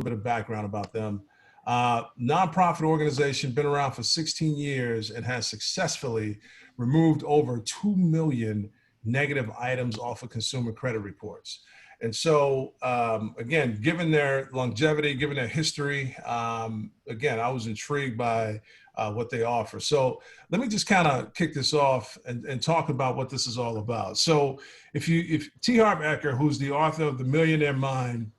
bit of background about them. Nonprofit organization, been around for 16 years and has successfully removed over 2 million negative items off of consumer credit reports. And so, again, given their longevity, given their history, again, I was intrigued by what they offer. So let me just kind of kick this off and talk about what this is all about. So if T. Harv Eker, who's the author of The Millionaire Mind,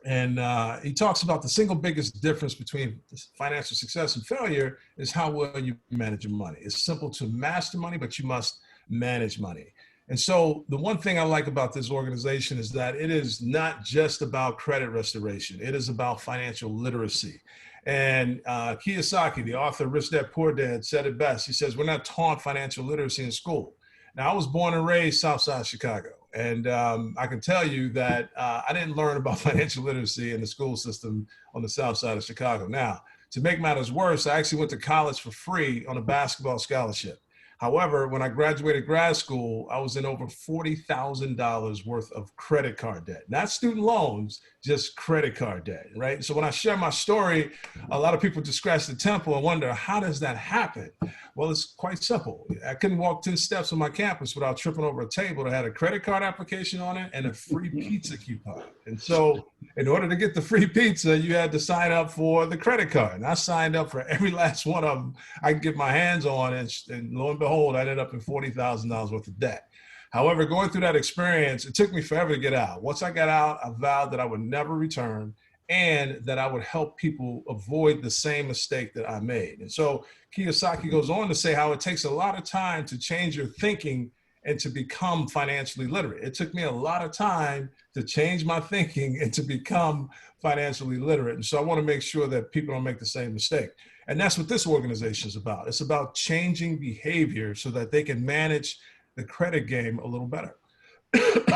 and he talks about the single biggest difference between financial success and failure is how well you manage your money. It's simple to master money, but you must manage money. And so the one thing I like about this organization is that it is not just about credit restoration. It is about financial literacy. And Kiyosaki, the author of Rich Dad Poor Dad, said it best. He says, we're not taught financial literacy in school. Now, I was born and raised Southside Chicago. And I can tell you that I didn't learn about financial literacy in the school system on the south side of Chicago. Now, to make matters worse, I actually went to college for free on a basketball scholarship. However, when I graduated grad school, I was in over $40,000 worth of credit card debt. Not student loans, just credit card debt, right? So when I share my story, a lot of people just scratch the temple and wonder, how does that happen? Well, it's quite simple. I couldn't walk 10 steps on my campus without tripping over a table that had a credit card application on it and a free pizza coupon. And so in order to get the free pizza, you had to sign up for the credit card. And I signed up for every last one of them I could get my hands on, and lo and behold, I ended up in $40,000 worth of debt. However, going through that experience, it took me forever to get out. Once I got out, I vowed that I would never return and that I would help people avoid the same mistake that I made. And so Kiyosaki goes on to say how it takes a lot of time to change your thinking and to become financially literate. It took me a lot of time to change my thinking and to become financially literate. And so I want to make sure that people don't make the same mistake. And that's what this organization is about. It's about changing behavior so that they can manage the credit game a little better.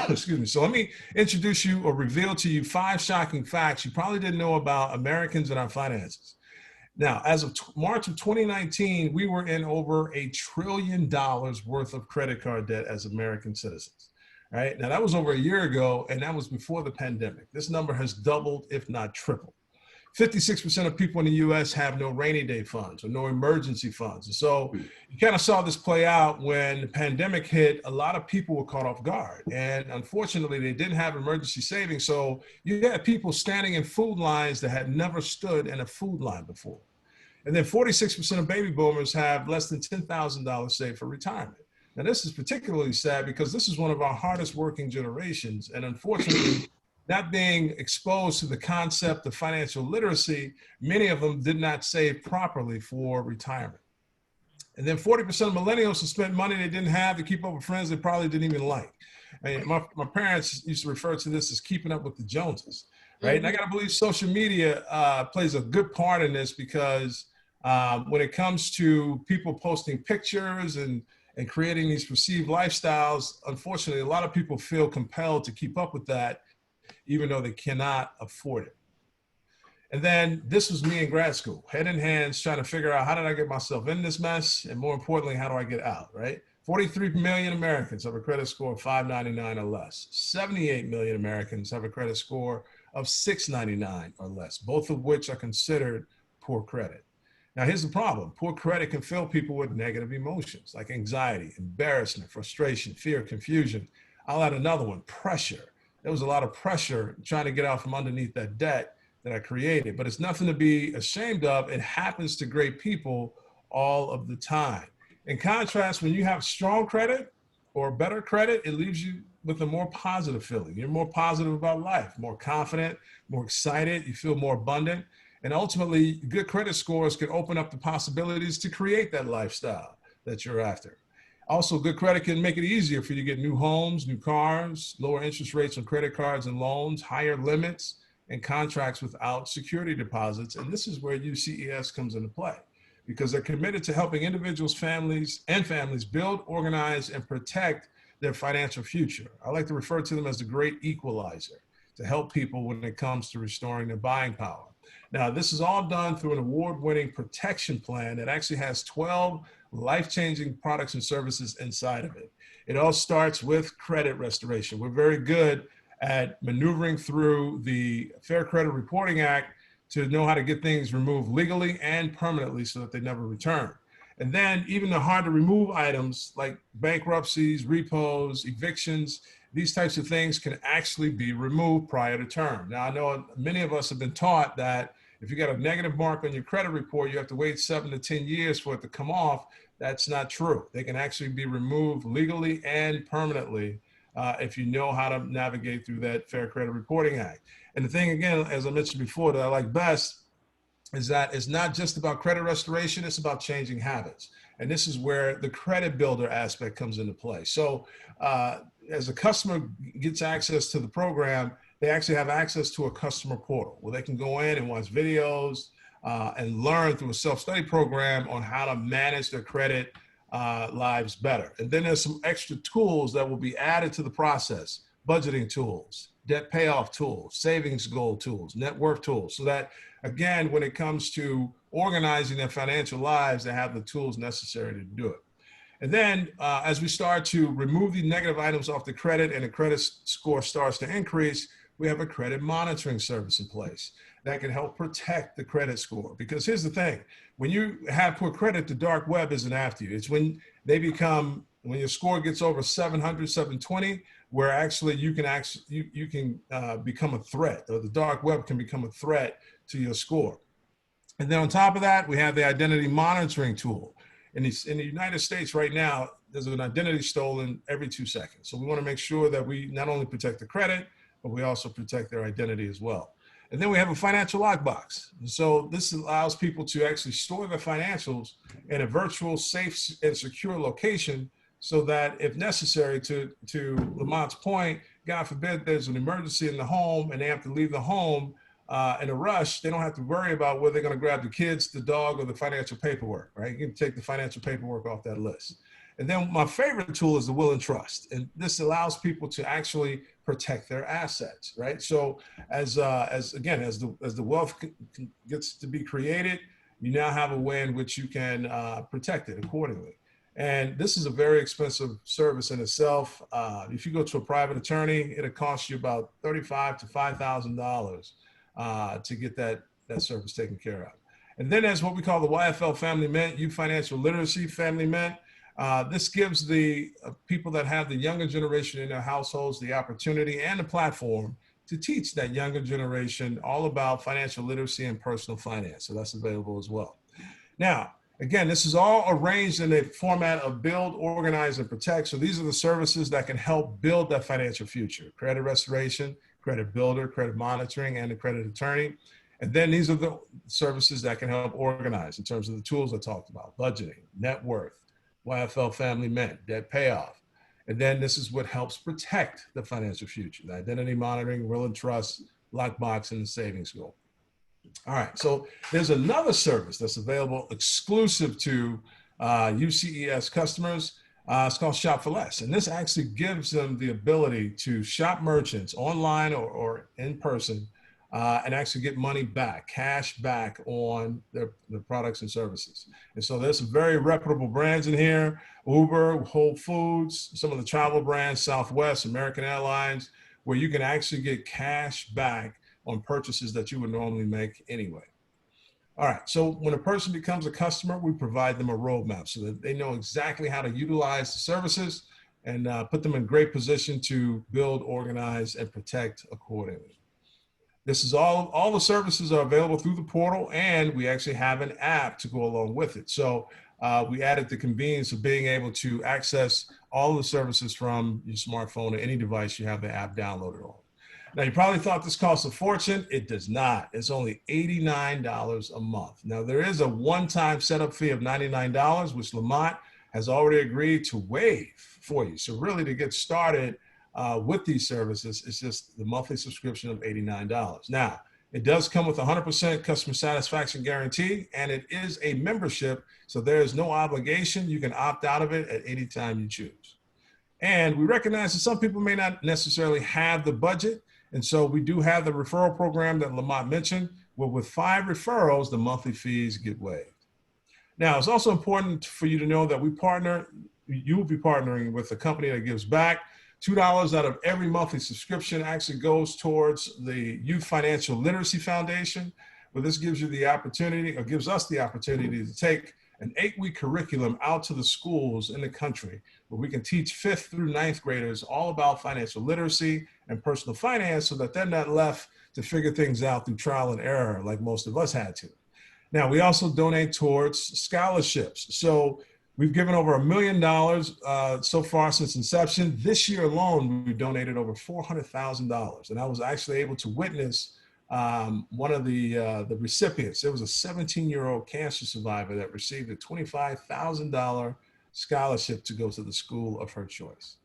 Excuse me. So let me introduce you or reveal to you 5 shocking facts you probably didn't know about Americans and our finances. Now, as of March of 2019, we were in over $1 trillion worth of credit card debt as American citizens. Right? Now, that was over a year ago, and that was before the pandemic. This number has doubled, if not tripled. 56% of people in the U.S. have no rainy day funds or no emergency funds. And so you kind of saw this play out when the pandemic hit. A lot of people were caught off guard. And unfortunately, they didn't have emergency savings. So you had people standing in food lines that had never stood in a food line before. And then 46% of baby boomers have less than $10,000 saved for retirement. Now, this is particularly sad because this is one of our hardest working generations. And unfortunately, not being exposed to the concept of financial literacy, many of them did not save properly for retirement. And then 40% of millennials have spent money they didn't have to keep up with friends they probably didn't even like. I mean, my parents used to refer to this as keeping up with the Joneses, right? And I got to believe social media plays a good part in this because when it comes to people posting pictures and creating these perceived lifestyles, unfortunately, a lot of people feel compelled to keep up with that, even though they cannot afford it. And then this was me in grad school, head in hands, trying to figure out how did I get myself in this mess? And more importantly, how do I get out, right? 43 million Americans have a credit score of 599 or less. 78 million Americans have a credit score of 699 or less, both of which are considered poor credit. Now, here's the problem. Poor credit can fill people with negative emotions like anxiety, embarrassment, frustration, fear, confusion. I'll add another one, pressure. There was a lot of pressure trying to get out from underneath that debt that I created, but it's nothing to be ashamed of. It happens to great people all of the time. In contrast, when you have strong credit or better credit, it leaves you with a more positive feeling. You're more positive about life, more confident, more excited. You feel more abundant. And ultimately, good credit scores can open up the possibilities to create that lifestyle that you're after. Also, good credit can make it easier for you to get new homes, new cars, lower interest rates on credit cards and loans, higher limits, and contracts without security deposits. And this is where UCES comes into play because they're committed to helping individuals, families build, organize, and protect their financial future. I like to refer to them as the great equalizer to help people when it comes to restoring their buying power. Now, this is all done through an award-winning protection plan that actually has 12 life-changing products and services inside of it. It all starts with credit restoration. We're very good at maneuvering through the Fair Credit Reporting Act to know how to get things removed legally and permanently so that they never return. And then even the hard to remove items like bankruptcies, repos, evictions, these types of things can actually be removed prior to term. Now, I know many of us have been taught that if you got a negative mark on your credit report, you have to wait 7 to 10 years for it to come off. That's not true. They can actually be removed legally and permanently if you know how to navigate through that Fair Credit Reporting Act. And the thing, again, as I mentioned before, that I like best is that it's not just about credit restoration, it's about changing habits. And this is where the credit builder aspect comes into play. So as a customer gets access to the program, they actually have access to a customer portal where they can go in and watch videos and learn through a self-study program on how to manage their credit lives better. And then there's some extra tools that will be added to the process: budgeting tools, debt payoff tools, savings goal tools, net worth tools, so that, again, when it comes to organizing their financial lives, they have the tools necessary to do it. And then as we start to remove the negative items off the credit and the credit score starts to increase, we have a credit monitoring service in place that can help protect the credit score. Because here's the thing: when you have poor credit, the dark web isn't after you. It's when your score gets over 700, 720, where actually you can become a threat, or the dark web can become a threat to your score. And then on top of that, we have the identity monitoring tool. In the United States right now, there's an identity stolen every 2 seconds. So we want to make sure that we not only protect the credit, but we also protect their identity as well. And then we have a financial lockbox. So this allows people to actually store their financials in a virtual, safe, and secure location, so that if necessary, to Lamont's point, God forbid there's an emergency in the home and they have to leave the home in a rush, they don't have to worry about where they're going to grab the kids, the dog, or the financial paperwork, right? You can take the financial paperwork off that list. And then my favorite tool is the will and trust. And this allows people to actually protect their assets, right? So as the wealth gets to be created, you now have a way in which you can protect it accordingly. And this is a very expensive service in itself. If you go to a private attorney, it'll cost you about $35,000 to $5,000 to get that service taken care of. And then there's what we call the YFL Family Mint, Youth Financial Literacy Family Mint. This gives the people that have the younger generation in their households the opportunity and the platform to teach that younger generation all about financial literacy and personal finance. So that's available as well. Now, again, this is all arranged in a format of build, organize, and protect. So these are the services that can help build that financial future: credit restoration, credit builder, credit monitoring, and the credit attorney. And then these are the services that can help organize in terms of the tools I talked about: budgeting, net worth, YFL Family Mint, debt payoff. And then this is what helps protect the financial future: the identity monitoring, will and trust, lockbox, and the savings goal. All right, so there's another service that's available exclusive to UCES customers. It's called Shop for Less. And this actually gives them the ability to shop merchants online or in person and actually get money back, cash back on their products and services. And so there's some very reputable brands in here: Uber, Whole Foods, some of the travel brands, Southwest, American Airlines, where you can actually get cash back on purchases that you would normally make anyway. All right, so when a person becomes a customer, we provide them a roadmap so that they know exactly how to utilize the services and put them in great position to build, organize, and protect accordingly. This is all the services are available through the portal, and we actually have an app to go along with it. So we added the convenience of being able to access all the services from your smartphone or any device you have the app downloaded on. Now, you probably thought this cost a fortune. It does not. It's only $89 a month. Now, there is a one-time setup fee of $99, which Lamont has already agreed to waive for you. So really, to get started with these services, it's just the monthly subscription of $89. Now, it does come with 100% customer satisfaction guarantee, and it is a membership, so there is no obligation. You can opt out of it at any time you choose. And we recognize that some people may not necessarily have the budget, and so we do have the referral program that Lamont mentioned, where with 5 referrals, the monthly fees get waived. Now, it's also important for you to know that you will be partnering with a company that gives back. $2 out of every monthly subscription actually goes towards the Youth Financial Literacy Foundation. But this gives you the opportunity, or gives us the opportunity, to take an 8-week curriculum out to the schools in the country where we can teach 5th through 9th graders all about financial literacy and personal finance, so that they're not left to figure things out through trial and error like most of us had to. Now, we also donate towards scholarships. So we've given over $1 million so far since inception. This year alone, we've donated over $400,000. And I was actually able to witness one of the recipients. There was a 17-year-old cancer survivor that received a $25,000 scholarship to go to the school of her choice.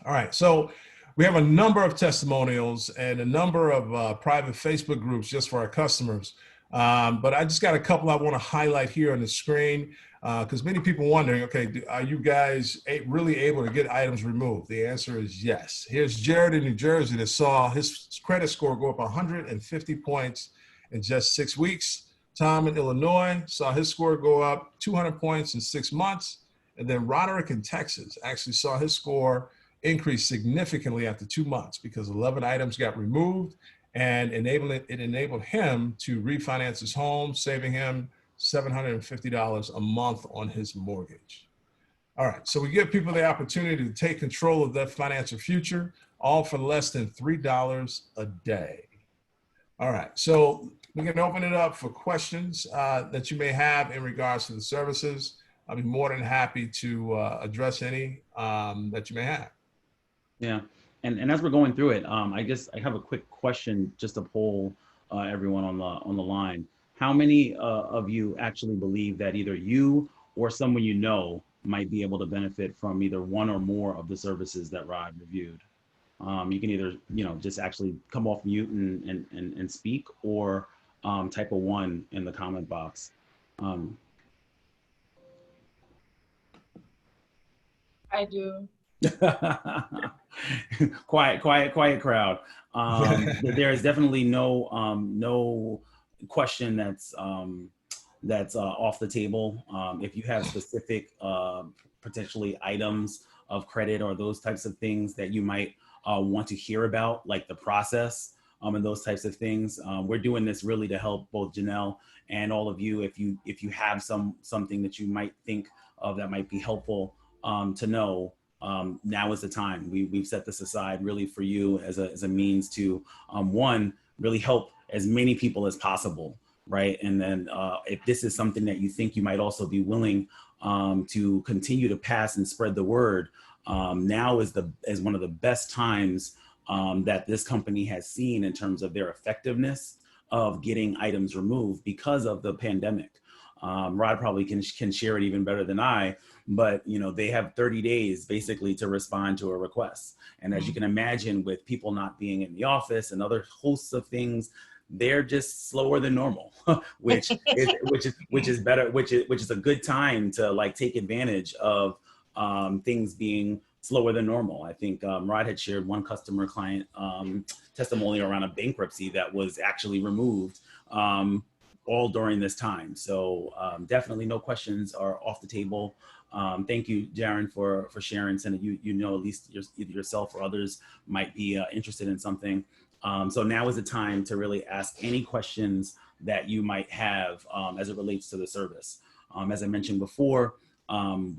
All right, so we have a number of testimonials and a number of private Facebook groups just for our customers. But I just got a couple I want to highlight here on the screen, because many people wondering, okay, are you guys really able to get items removed? The answer is yes. Here's Jared in New Jersey that saw his credit score go up 150 points in just 6 weeks. Tom in Illinois saw his score go up 200 points in 6 months. And then Roderick in Texas actually saw his score increase significantly after 2 months, because 11 items got removed, and it enabled him to refinance his home, saving him $750 a month on his mortgage. All right, so we give people the opportunity to take control of their financial future, all for less than $3 a day. All right, so we can open it up for questions that you may have in regards to the services. I'll be more than happy to address any that you may have. Yeah, and as we're going through it, I guess I have a quick question just to poll everyone on the line. How many of you actually believe that either you or someone you know might be able to benefit from either one or more of the services that Rod reviewed? You can either, just actually come off mute and speak, or type a 1 in the comment box. I do. quiet crowd. There is definitely no question that's off the table. If you have specific potentially items of credit or those types of things that you might want to hear about, like the process and those types of things, we're doing this really to help both Janelle and all of you. If you have something that you might think of that might be helpful to know, now is the time. We've set this aside really for you as a means to one, really help as many people as possible, right? And then if this is something that you think you might also be willing to continue to pass and spread the word, now is one of the best times that this company has seen in terms of their effectiveness of getting items removed because of the pandemic. Rod probably can share it even better than I, but they have 30 days basically to respond to a request. And as you can imagine, with people not being in the office and other hosts of things, they're just slower than normal, which is better, which is a good time to like take advantage of things being slower than normal. I think Rod had shared one customer client testimony around a bankruptcy that was actually removed all during this time. So definitely no questions are off the table. Thank you, Darren, for sharing, so that at least either yourself or others might be interested in something. So now is the time to really ask any questions that you might have as it relates to the service. As I mentioned before,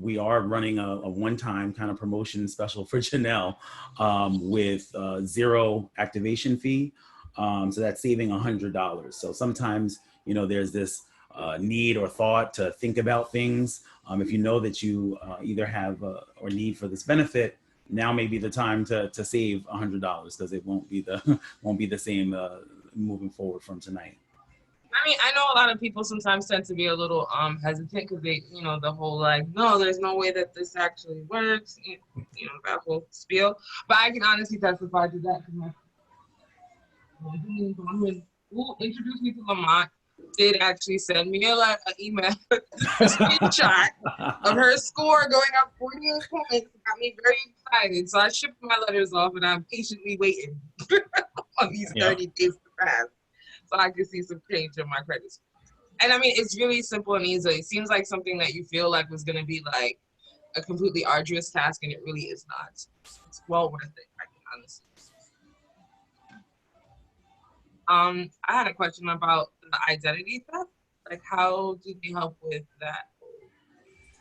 we are running a one-time kind of promotion special for Janelle with 0 activation fee. So that's saving $100. So sometimes, there's this need or thought to think about things. If you know that you either have or need for this benefit, now may be the time to save $100, because it won't be the same moving forward from tonight. I mean, I know a lot of people sometimes tend to be a little hesitant because they, the whole like, no, there's no way that this actually works, that whole spiel. But I can honestly testify to that because who introduced me to Lamont did actually send me an email, a screenshot of her score going up 48 points. Got me very excited. So I shipped my letters off, and I'm patiently waiting on these 30 days to pass so I can see some change in my credit score. And I mean, it's really simple and easy. It seems like something that you feel like was going to be like a completely arduous task, and it really is not. It's well worth it, I can honestly. I had a question about the identity theft. Like, how do they help with that?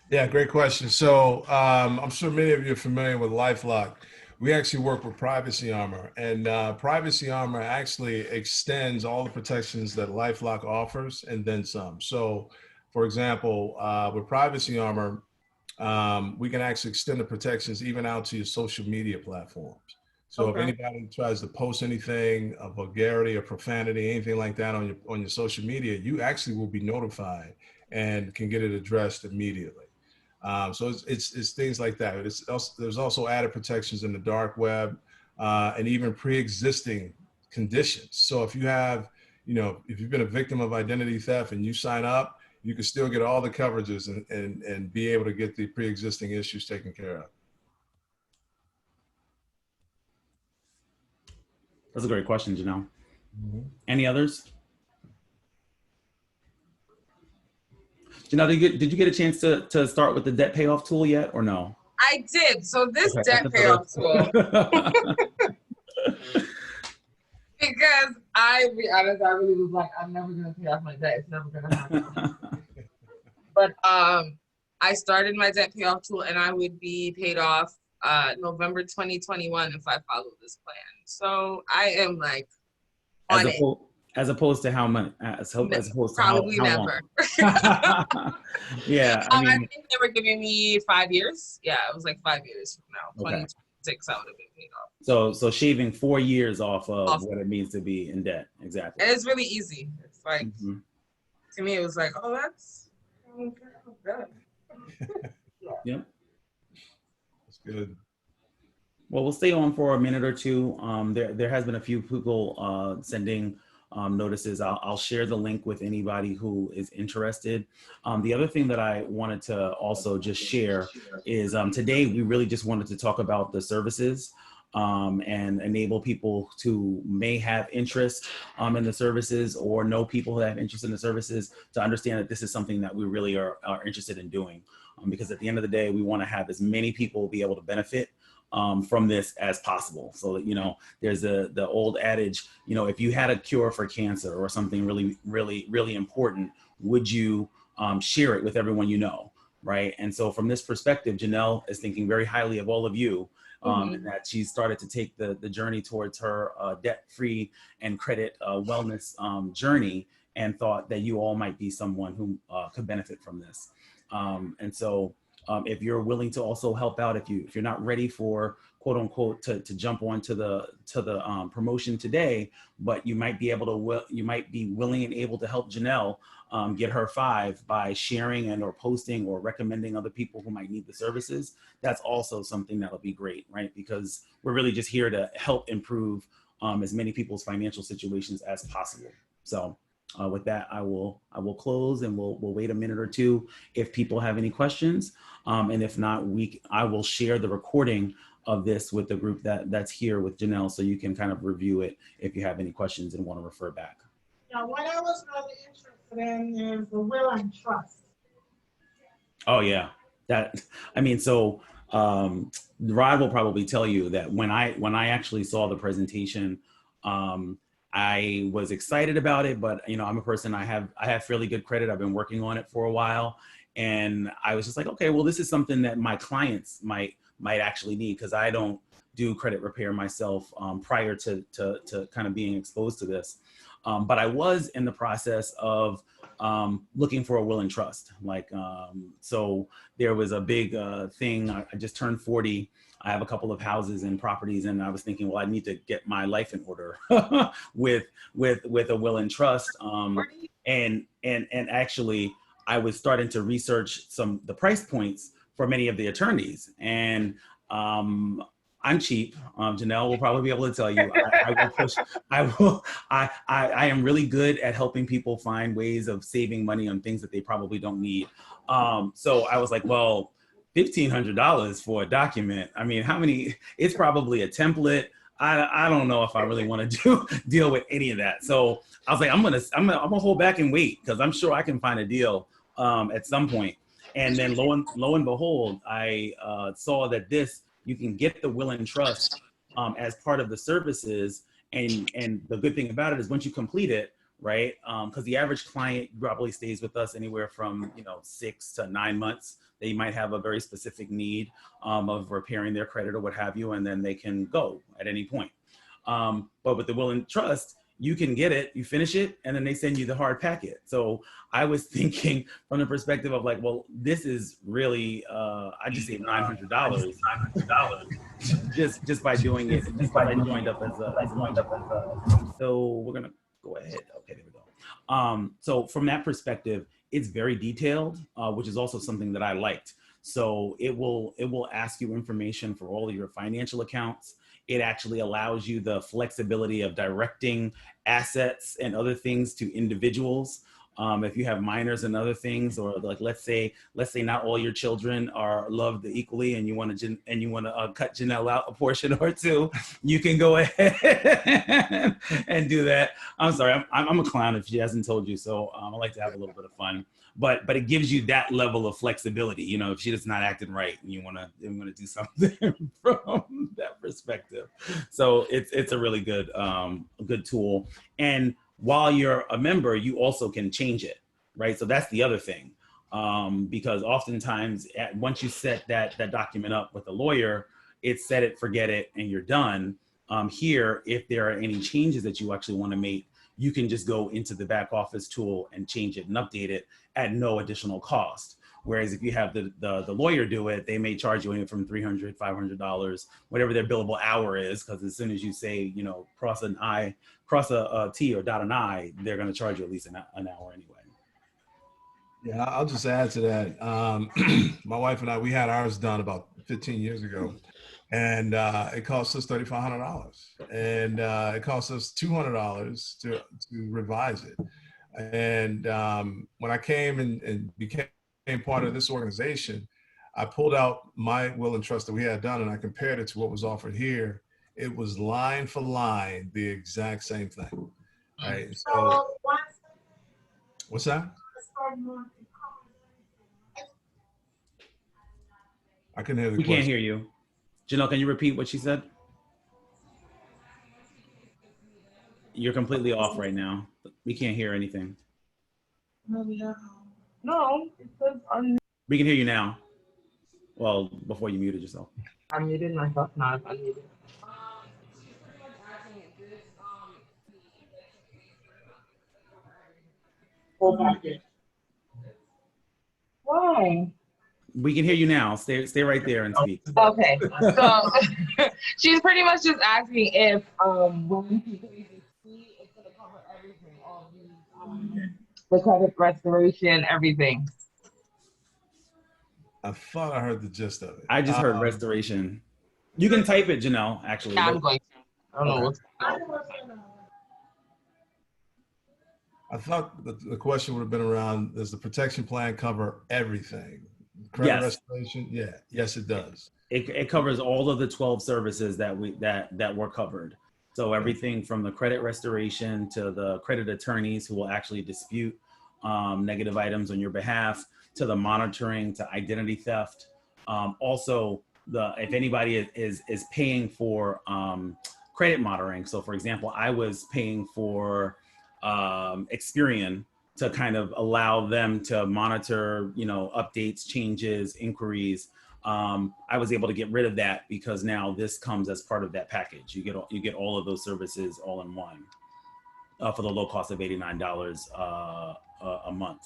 Yeah, great question. So I'm sure many of you are familiar with LifeLock. We actually work with Privacy Armor, and Privacy Armor actually extends all the protections that LifeLock offers and then some. So, for example, with Privacy Armor, we can actually extend the protections even out to your social media platforms. So if Okay. anybody tries to post anything, a vulgarity or profanity, anything like that on your social media, you actually will be notified and can get it addressed immediately. So it's things like that. There's also added protections in the dark web and even pre-existing conditions. So if you have, if you've been a victim of identity theft and you sign up, you can still get all the coverages and be able to get the pre-existing issues taken care of. That's a great question, Janelle. Mm-hmm. Any others? Janelle, did you get a chance to start with the debt payoff tool yet, or no? I did. So this Okay, debt payoff tool, because be honest, I really was like, I'm never gonna pay off my debt. It's never gonna happen. But I started my debt payoff tool, and I would be paid off November 2021 if I follow this plan. So I am like on it. As opposed to how much? As opposed to probably how never. Yeah, I think they were giving me 5 years. Yeah, it was like 5 years from now. Okay. 2026, I would have been paid off. So shaving 4 years off of what it means to be in debt. Exactly. And it's really easy. It's like, to me, it was like, oh, that's good. Yep. That's good. Well, we'll stay on for a minute or two. There has been a few people sending notices. I'll share the link with anybody who is interested. The other thing that I wanted to also just share is today we really just wanted to talk about the services and enable people who may have interest in the services or know people who have interest in the services to understand that this is something that we really are interested in doing. Because at the end of the day, we want to have as many people be able to benefit from this as possible. So that, there's the old adage, if you had a cure for cancer or something really, really, really important, would you share it with everyone you know, right? And so from this perspective, Janelle is thinking very highly of all of you, and that she started to take the journey towards her debt-free and credit wellness journey, and thought that you all might be someone who could benefit from this. And so if you're willing to also help out, if you're not ready for quote unquote to jump onto the promotion today, but you might be willing and able to help Janelle get her 5 by sharing and or posting or recommending other people who might need the services. That's also something that'll be great, right? Because we're really just here to help improve as many people's financial situations as possible. So with that, I will close, and we'll wait a minute or two if people have any questions. And if not, I will share the recording of this with the group that's here with Janelle, so you can kind of review it if you have any questions and want to refer back. Now, what I was really interested in is the will and trust. Oh yeah, so Rod will probably tell you that when I actually saw the presentation, I was excited about it, but I'm a person, I have fairly good credit. I've been working on it for a while, and I was just like, okay, well, this is something that my clients might actually need, because I don't do credit repair myself prior to kind of being exposed to this. But I was in the process of looking for a will and trust. So there was a big thing. I just turned 40. I have a couple of houses and properties, and I was thinking, well, I need to get my life in order with a will and trust. And actually, I was starting to research the price points for many of the attorneys, and I'm cheap. Janelle will probably be able to tell you. I am really good at helping people find ways of saving money on things that they probably don't need. So I was like, well, $1,500 for a document. I mean, it's probably a template. I don't know if I really want to deal with any of that. So I was like, I'm gonna hold back and wait, because I'm sure I can find a deal at some point. And then lo and behold, I saw that you can get the will and trust as part of the services. And the good thing about it is once you complete it, right? Because the average client probably stays with us anywhere from 6 to 9 months. They might have a very specific need of repairing their credit or what have you, and then they can go at any point. But with the will and trust, you can get it, you finish it, and then they send you the hard packet. So I was thinking from the perspective of like, well, this is really, I just saved $900 just by doing it, just by joined up as a. So we're gonna go ahead. Okay, there we go. So from that perspective, it's very detailed, which is also something that I liked. So it will ask you information for all of your financial accounts. It actually allows you the flexibility of directing assets and other things to individuals. If you have minors and other things, or like let's say not all your children are loved equally, and you want to cut Janelle out a portion or two, you can go ahead and do that. I'm sorry, I'm a clown if she hasn't told you so. I like to have a little bit of fun, but it gives you that level of flexibility. If she's not acting right, and you want to do something from that perspective. So it's a really good tool. And while you're a member, you also can change it, right? So that's the other thing, because oftentimes once you set that document up with a lawyer, it's set it, forget it, and you're done. Here, if there are any changes that you actually want to make, you can just go into the back office tool and change it and update it at no additional cost. Whereas if you have the lawyer do it, they may charge you anywhere from $300, $500, whatever their billable hour is, because as soon as you say, cross a T or dot an I, they're going to charge you at least an hour anyway. Yeah, I'll just add to that. My wife and I, we had ours done about 15 years ago, and it cost us $3,500, and it cost us $200 to revise it. And when I came and became part of this organization, I pulled out my will and trust that we had done, and I compared it to what was offered here. It was line for line the exact same thing. Right. So what's that? I can hear the We question. can't hear you. Janelle, can you repeat what she said? You're completely off right now. We can't hear anything. No, it says We can hear you now. Well, before you muted yourself. I muted myself, not unmuted. Full package. Why? We can hear you now. Stay right there and speak. Okay, so she's pretty much just asking if when you pay the fee, it's gonna cover everything, all these the credit restoration, everything. I thought I heard the gist of it. I just heard restoration. You can type it, Janelle, actually. Yeah, I'm going to. I don't know what's I thought the question would have been around, does the protection plan cover everything? Credit restoration? Yeah. Yes, it does. It covers all of the 12 services that were covered. So everything from the credit restoration to the credit attorneys who will actually dispute negative items on your behalf, to the monitoring, to identity theft. Also, if anybody is paying for credit monitoring. So for example, I was paying for Experian to kind of allow them to monitor, updates, changes, inquiries. I was able to get rid of that because now this comes as part of that package. You get all of those services all in one for the low cost of $89 a month.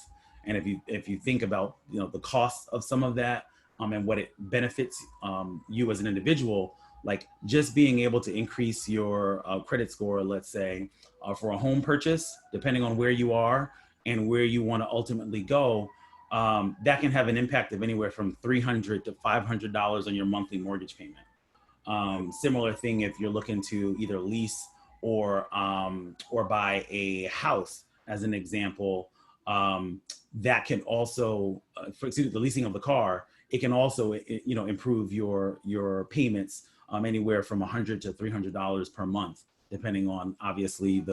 And if you think about the cost of some of that and what it benefits you as an individual, like just being able to increase your credit score, let's say for a home purchase, depending on where you are and where you want to ultimately go, that can have an impact of anywhere from $300 to $500 on your monthly mortgage payment. Similar thing if you're looking to either lease or buy a house, as an example. That can also, for the leasing of the car, it can also improve your payments anywhere from $100 to $300 per month, depending on obviously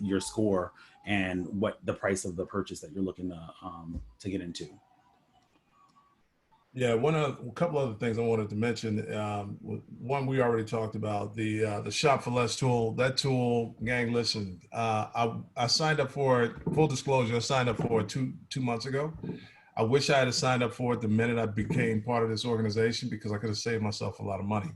your score and what the price of the purchase that you're looking to get into. Yeah, a couple other things I wanted to mention. One we already talked about, the Shop for Less tool. That tool, gang, listen, I signed up for it. Full disclosure, I signed up for it two months ago. I wish I had signed up for it the minute I became part of this organization because I could have saved myself a lot of money.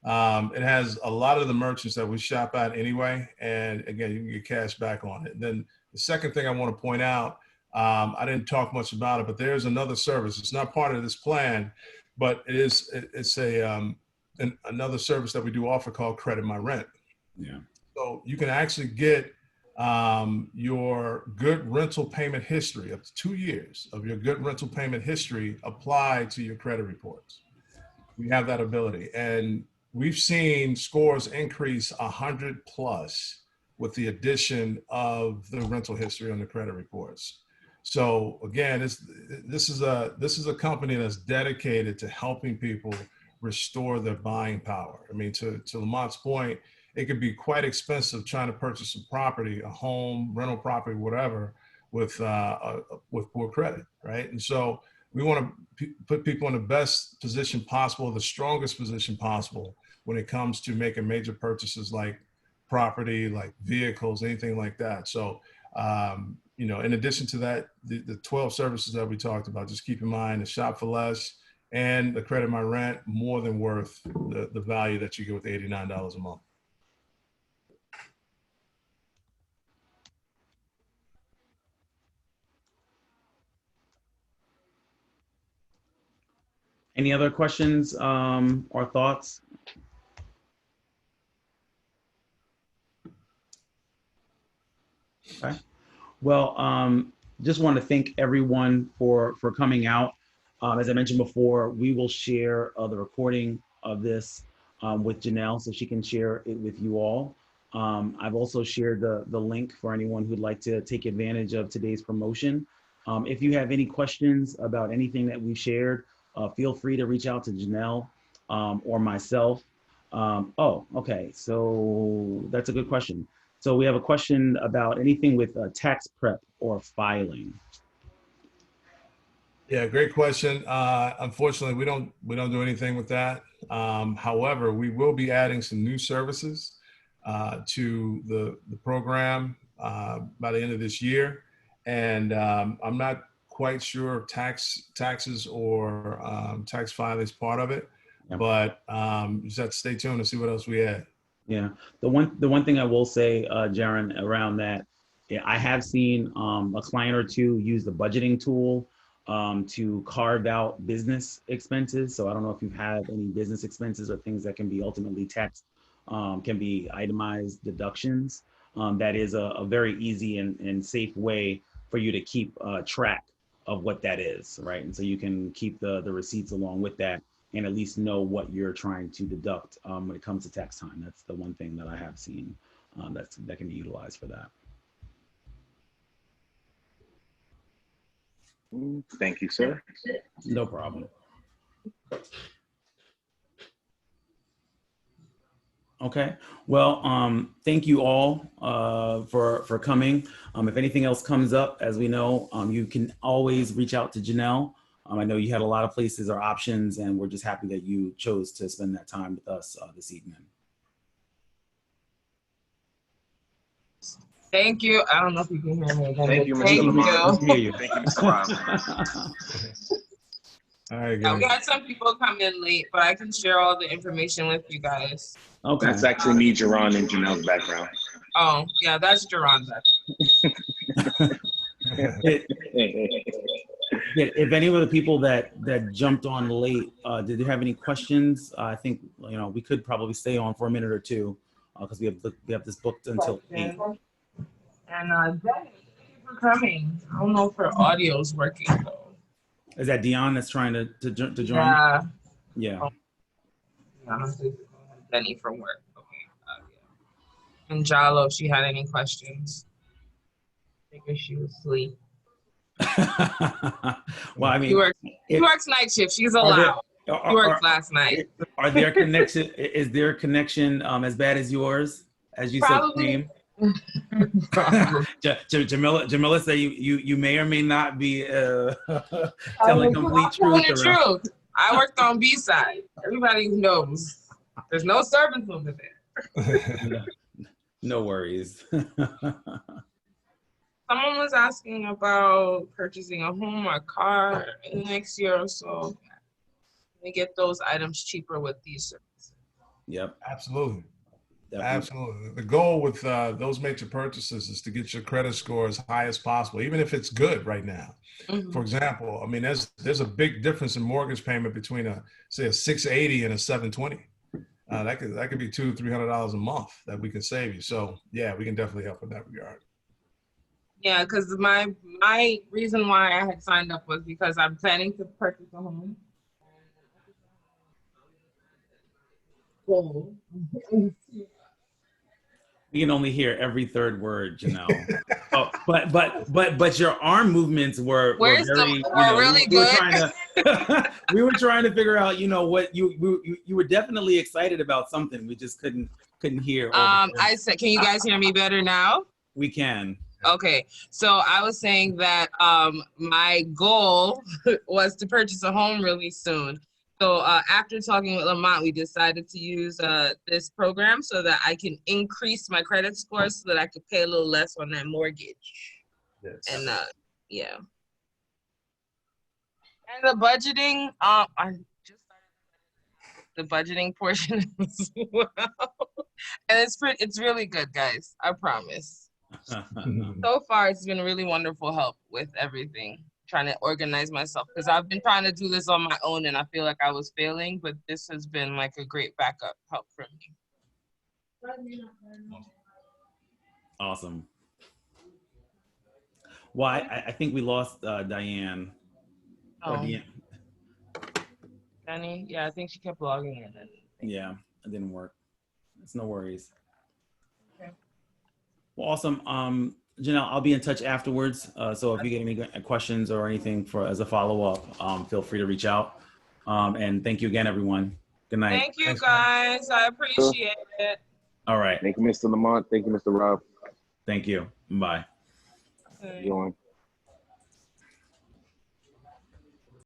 It has a lot of the merchants that we shop at anyway, and again, you can get cash back on it. And then the second thing I want to point out, I didn't talk much about it, but there's another service. It's not part of this plan, but it's another service that we do offer called Credit My Rent. Yeah. So you can actually get your good rental payment history, up to 2 years of your good rental payment history applied to your credit reports. We have that ability, and we've seen scores increase 100 plus with the addition of the rental history on the credit reports. So again, this is a company that's dedicated to helping people restore their buying power. I mean, to Lamont's point, it could be quite expensive trying to purchase a property, a home, rental property, whatever, with poor credit, right? And so we want to put people in the best position possible, the strongest position possible when it comes to making major purchases like property, like vehicles, anything like that. So, in addition to that, the 12 services that we talked about, just keep in mind the Shop for Less and the Credit My Rent, more than worth the value that you get with $89 a month. Any other questions or thoughts? Okay. Well, just want to thank everyone for coming out. As I mentioned before, we will share the recording of this with Janelle so she can share it with you all. I've also shared the link for anyone who'd like to take advantage of today's promotion. If you have any questions about anything that we've shared, feel free to reach out to Janelle or myself. Okay, so that's a good question. So we have a question about anything with tax prep or filing. Yeah, great question. Unfortunately, we don't do anything with that. However, we will be adding some new services to the program by the end of this year, and I'm not quite sure if taxes or tax filing is part of it, Yeah. but you just have to stay tuned to see what else we add. Yeah, the one thing I will say, Jaron, around that, yeah, I have seen a client or two use the budgeting tool to carve out business expenses. So I don't know if you've had any business expenses or things that can be ultimately taxed, can be itemized deductions. That is a very easy and safe way for you to keep track of what that is, right? And so you can keep the receipts along with that, and at least know what you're trying to deduct when it comes to tax time. That's the one thing that I have seen that can be utilized for that. Thank you, sir. No problem. Okay, well, thank you all for coming. If anything else comes up, as we know, you can always reach out to Janelle. I know you had a lot of places or options, and we're just happy that you chose to spend that time with us this evening. Thank you. I don't know if you can hear me again. Thank you, Mr. Thank Lamont. Hear you. Thank you, Mr. Ron. All right, Yeah, guys. we had some people come in late, but I can share all the information with you guys. Okay. That's actually me, Jerron, in Janelle's background. Oh, yeah, that's Geronda. If any of the people that jumped on late, did you have any questions? I think we could probably stay on for a minute or two because we have this booked until 8. And Denny, thank you for coming. I don't know if her audio's working though. Is that Dion that's trying to join? Yeah. Yeah. Denny from work. Okay. Yeah. And Jalo, if she had any questions. I think she was asleep. Well, I mean, he works night shift. She's allowed. He worked last night. Are their connection? Is their connection as bad as yours? As you Probably. said, Jamila said you may or may not be telling complete truth. I worked on B side. Everybody knows. There's no servants over there. No worries. Someone was asking about purchasing a home or a car in the next year or so. We get those items cheaper with these services. Yep. Absolutely. Definitely. Absolutely. The goal with those major purchases is to get your credit score as high as possible, even if it's good right now. For example, I mean, there's a big difference in mortgage payment between a 680 and a 720. That could be $200-300 a month that we can save you. So yeah, we can definitely help in that regard. Yeah, because my reason why I had signed up was because I'm planning to purchase a home. Cool. We can only hear every third word, Janelle. Oh, but your arm movements were Where's very, the really we were good? trying to we were trying to figure out, what you were definitely excited about something. We just couldn't hear. I said, can you guys hear me better now? We can. Okay, so I was saying that my goal was to purchase a home really soon. So after talking with Lamont, we decided to use this program so that I can increase my credit score so that I could pay a little less on that mortgage. Yes. And yeah. And the budgeting, I just started the budgeting portion as well. And it's really good, guys. I promise. So far, it's been really wonderful help with everything, trying to organize myself, because I've been trying to do this on my own and I feel like I was failing, but this has been like a great backup help for me. Awesome. Well, I think we lost Diane. Oh, Danny? Yeah, I think she kept logging in. Yeah, it didn't work. It's no worries. Okay. Well, awesome. Janelle, I'll be in touch afterwards. So if you get any questions or anything as a follow-up, feel free to reach out. And thank you again, everyone. Good night. Thank you, guys. I appreciate it. All right. Thank you, Mr. Lamont. Thank you, Mr. Rob. Thank you. Bye. Okay. Going.